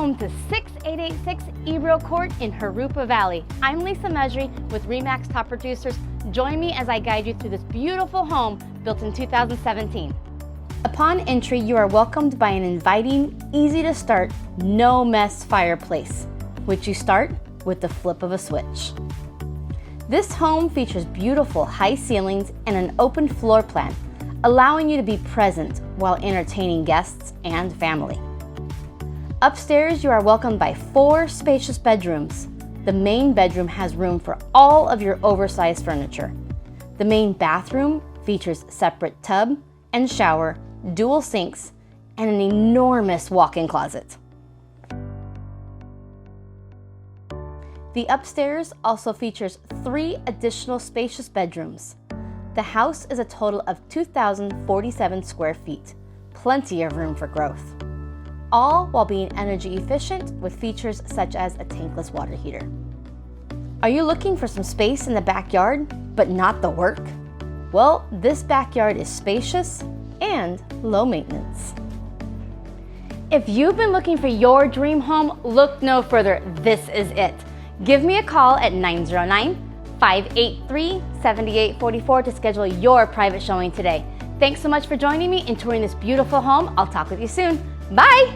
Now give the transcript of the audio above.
home to 6886 Ebro Court in Jurupa Valley. I'm Lisa Mejri with RE/MAX Top Producers. Join me as I guide you through this beautiful home built in 2017. Upon entry, you are welcomed by an inviting, easy to start, no mess fireplace, which you start with the flip of a switch. This home features beautiful high ceilings and an open floor plan, allowing you to be present while entertaining guests and family. Upstairs, you are welcomed by 4 spacious bedrooms. The main bedroom has room for all of your oversized furniture. The main bathroom features separate tub and shower, dual sinks, and an enormous walk-in closet. The upstairs also features 3 additional spacious bedrooms. The house is a total of 2,047 square feet, plenty of room for growth, all while being energy efficient with features such as a tankless water heater. Are you looking for some space in the backyard, but not the work? Well, this backyard is spacious and low maintenance. If you've been looking for your dream home, look no further. This is it. Give me a call at 909-583-7844 to schedule your private showing today. Thanks so much for joining me and touring this beautiful home. I'll talk with you soon. Bye!